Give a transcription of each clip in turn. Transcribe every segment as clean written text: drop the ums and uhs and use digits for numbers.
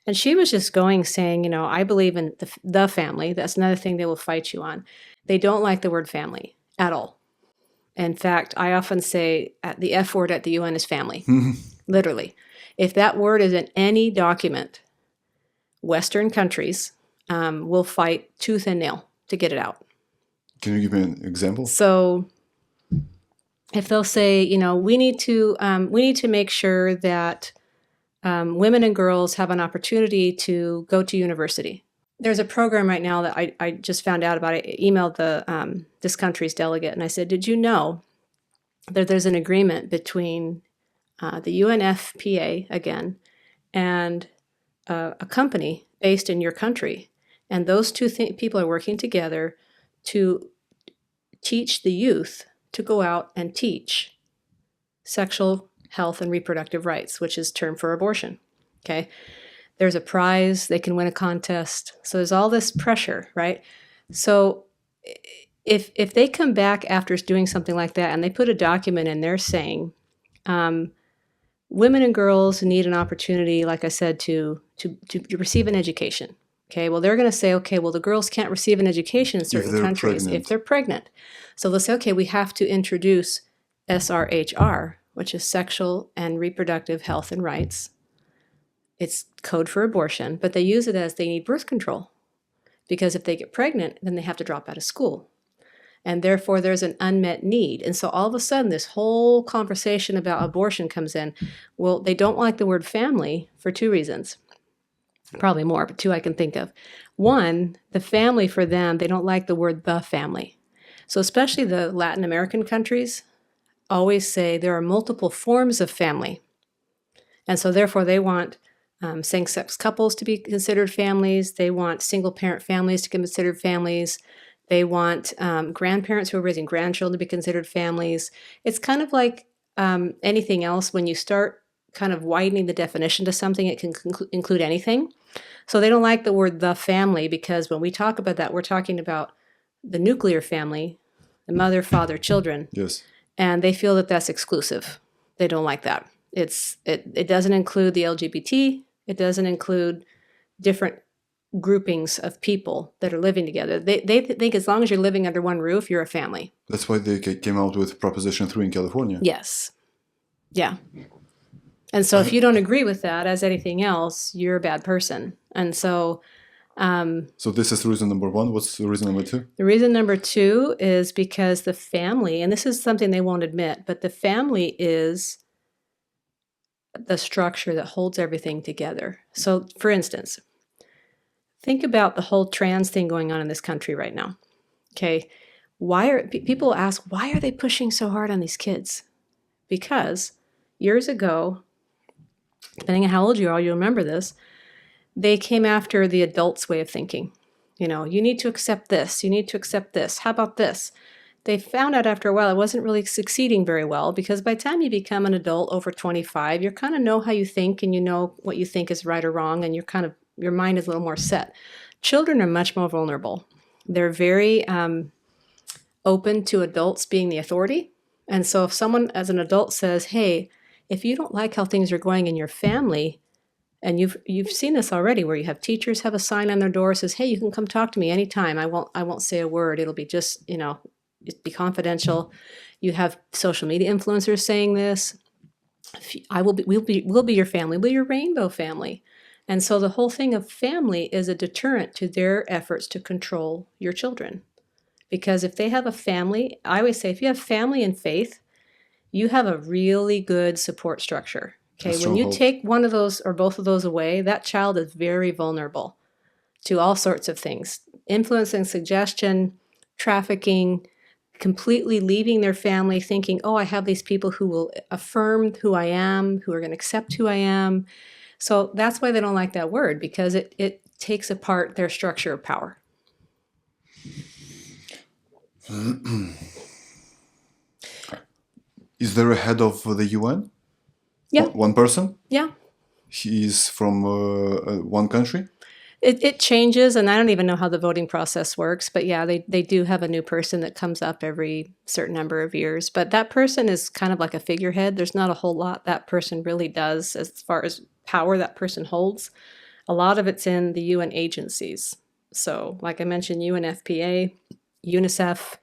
And she was just saying, I believe in the family. That's another thing they will fight you on. They don't like the word family at all. In fact, I often say the F word at the UN is family, literally. If that word is in any document, Western countries will fight tooth and nail to get it out. Can you give me an example? So if they'll say, we need to make sure that women and girls have an opportunity to go to university. There's a program right now that I just found out about. I emailed this country's delegate, and I said, did you know that there's an agreement between the UNFPA, again, and a company based in your country, and those two people are working together to teach the youth to go out and teach sexual health and reproductive rights, which is term for abortion. Okay. There's a prize, they can win a contest. So there's all this pressure, right? So if they come back after doing something like that and they put a document in there saying, women and girls need an opportunity, like I said, to receive an education. Okay, well, they're going to say, okay, well, the girls can't receive an education in certain countries if they're pregnant. So they'll say, okay, we have to introduce SRHR, which is sexual and reproductive health and rights. It's code for abortion, but they use it as they need birth control. Because if they get pregnant, then they have to drop out of school. And therefore, there's an unmet need. And so all of a sudden, this whole conversation about abortion comes in. Well, they don't like the word family for two reasons. Probably more, but two I can think of. One, the family for them, they don't like the word the family. So especially the Latin American countries always say there are multiple forms of family. And so therefore they want same-sex couples to be considered families. They want single-parent families to be considered families. They want grandparents who are raising grandchildren to be considered families. It's kind of like anything else. When you start kind of widening the definition to something, it can include anything. So they don't like the word the family because when we talk about that, we're talking about the nuclear family, the mother, father, children. Yes. And they feel that that's exclusive. They don't like that. It doesn't include the LGBT. It doesn't include different groupings of people that are living together. They think as long as you're living under one roof, you're a family. That's why they came out with Proposition 3 in California. Yes. Yeah. And so if you don't agree with that, as anything else, you're a bad person. And so... so this is reason number one. What's the reason number two? The reason number two is because the family, and this is something they won't admit, but the family is the structure that holds everything together. So, for instance, think about the whole trans thing going on in this country right now. Okay, people ask, why are they pushing so hard on these kids? Because years ago, depending on how old you are, you'll remember this, they came after the adults' way of thinking. You need to accept this. You need to accept this. How about this? They found out after a while it wasn't really succeeding very well because by the time you become an adult over 25, you kind of know how you think and you know what you think is right or wrong, and your mind is a little more set. Children are much more vulnerable. They're very open to adults being the authority. And so if someone as an adult says, hey, if you don't like how things are going in your family, and you've seen this already where you have teachers have a sign on their door that says, hey, you can come talk to me anytime. I won't say a word. It'll be just, it'll be confidential. You have social media influencers saying this. We'll be your family. We'll be your rainbow family. And so the whole thing of family is a deterrent to their efforts to control your children. Because if they have a family, I always say, if you have family and faith, you have a really good support structure. Okay, when you take one of those or both of those away, that child is very vulnerable to all sorts of things. Influence and suggestion, trafficking, completely leaving their family thinking, oh, I have these people who will affirm who I am, who are going to accept who I am. So that's why they don't like that word, because it takes apart their structure of power. Is there a head of the UN? Yeah. One person? Yeah. He's from one country? It changes, and I don't even know how the voting process works. But yeah, they do have a new person that comes up every certain number of years. But that person is kind of like a figurehead. There's not a whole lot that person really does as far as power that person holds. A lot of it's in the UN agencies. So, like I mentioned, UNFPA, UNICEF,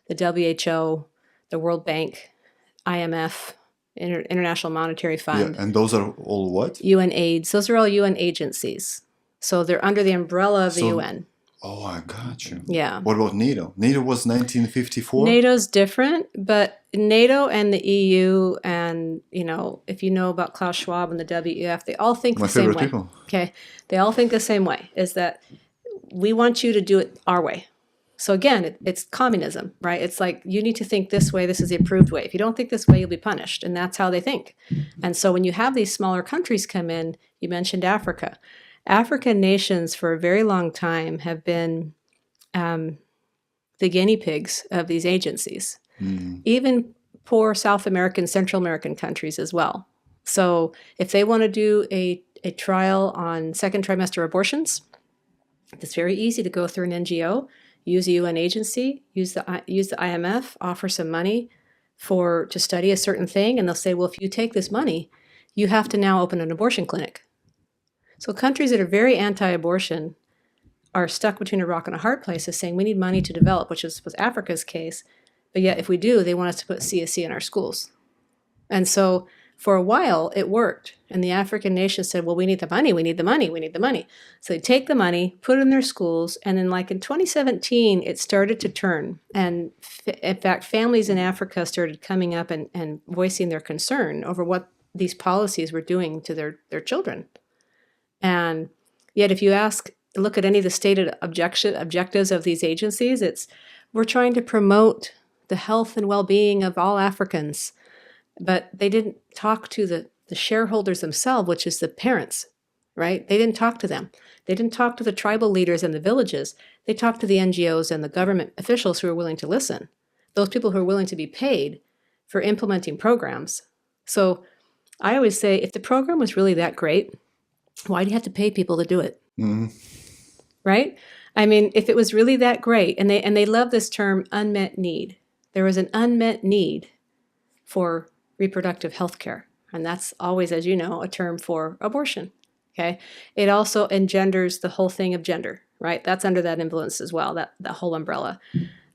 the WHO, the World Bank, IMF, International Monetary Fund. Yeah, and those are all what? UN AIDS. Those are all UN agencies. So they're under the umbrella of the UN. Oh, I got you. Yeah. What about NATO? NATO was 1954? NATO's different, but NATO and the EU and, if you know about Klaus Schwab and the WEF, they all think the same way. My favorite people. Okay. They all think the same way, is that we want you to do it our way. So again, it's communism, right? It's like, you need to think this way. This is the approved way. If you don't think this way, you'll be punished. And that's how they think. And so when you have these smaller countries come in, you mentioned Africa. African nations for a very long time have been the guinea pigs of these agencies. Even poor South American, Central American countries as well. So if they want to do a trial on second trimester abortions, it's very easy to go through an NGO, use a UN agency, use the IMF, offer some money to study a certain thing, and they'll say, well, if you take this money, you have to now open an abortion clinic. So countries that are very anti-abortion are stuck between a rock and a hard place, is saying we need money to develop, which was Africa's case. But yet if we do, they want us to put CSE in our schools. And so for a while, it worked. And the African nations said, well, we need the money, we need the money, we need the money. So they take the money, put it in their schools, and then like in 2017, it started to turn. And in fact, families in Africa started coming up and voicing their concern over what these policies were doing to their children. And yet if you look at any of the stated objectives of these agencies, we're trying to promote the health and well-being of all Africans. But they didn't talk to the shareholders themselves, which is the parents, right? They didn't talk to them. They didn't talk to the tribal leaders in the villages. They talked to the NGOs and the government officials who are willing to listen, those people who are willing to be paid for implementing programs. So I always say, if the program was really that great, why do you have to pay people to do it? Mm-hmm. Right? I mean, if it was really that great, and they love this term unmet need. There was an unmet need for reproductive health care. And that's always, as you know, a term for abortion. Okay. It also engenders the whole thing of gender, right? That's under that influence as well, that whole umbrella.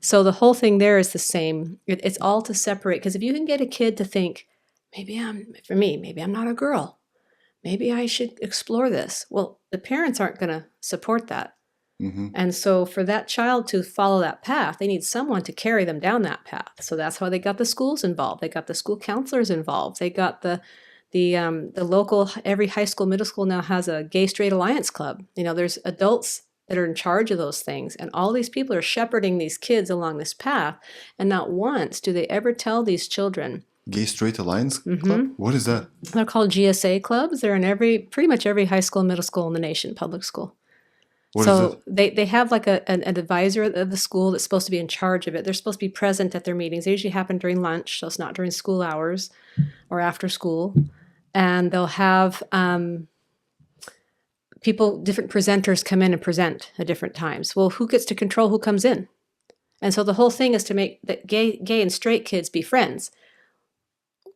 So the whole thing there is the same. It's all to separate. Because if you can get a kid to think, maybe I'm not a girl. Maybe I should explore this. Well, the parents aren't going to support that. Mm-hmm. And so for that child to follow that path, they need someone to carry them down that path. So that's how they got the schools involved. They got the school counselors involved. They got the local, every high school, middle school now has a gay straight alliance club. There's adults that are in charge of those things. And all these people are shepherding these kids along this path. And not once do they ever tell these children. Gay straight alliance club? What is that? They're called GSA clubs. They're in pretty much every high school, middle school in the nation, public school. So they have like an advisor of the school that's supposed to be in charge of it. They're supposed to be present at their meetings. They usually happen during lunch, so it's not during school hours or after school. And they'll have different presenters come in and present at different times. Well, who gets to control who comes in? And so the whole thing is to make that gay and straight kids be friends.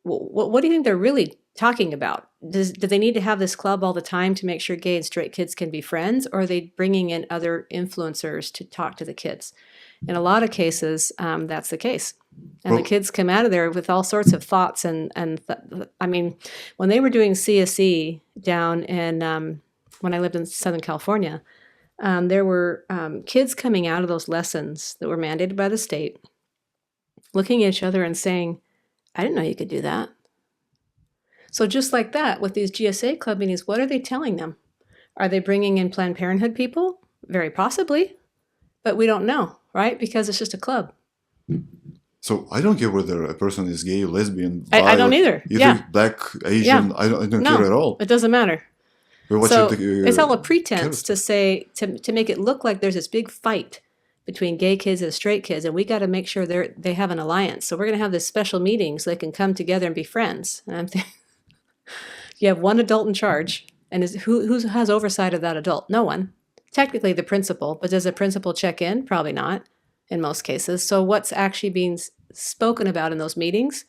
What do you think they're really talking about? Do they need to have this club all the time to make sure gay and straight kids can be friends, or are they bringing in other influencers to talk to the kids? In a lot of cases, that's the case. And the kids come out of there with all sorts of thoughts. I mean, when they were doing CSE down in, when I lived in Southern California, there were kids coming out of those lessons that were mandated by the state, looking at each other and saying, I didn't know you could do that. So just like that, with these GSA club meetings, what are they telling them? Are they bringing in Planned Parenthood people? Very possibly, but we don't know, right? Because it's just a club. So I don't care whether a person is gay, lesbian, bi, I don't either. Black, Asian, I don't care at all. It doesn't matter. So it's all a pretense to say, to make it look like there's this big fight between gay kids and straight kids, and we got to make sure they have an alliance. So we're going to have this special meeting so they can come together and be friends. And I'm thinking, you have one adult in charge, and who has oversight of that adult? No one. Technically the principal, but does the principal check in? Probably not in most cases. So what's actually being spoken about in those meetings?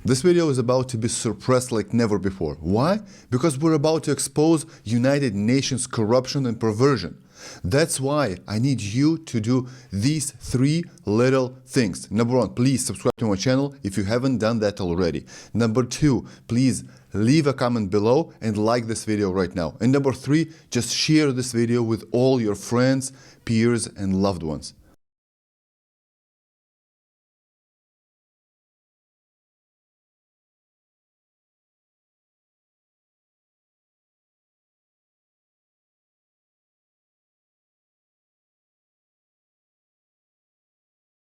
This video is about to be suppressed like never before. Why? Because we're about to expose United Nations corruption and perversion. That's why I need you to do these 3 little things. Number 1, please subscribe to my channel if you haven't done that already. Number 2, please leave a comment below and like this video right now. And number 3, just share this video with all your friends, peers, and loved ones.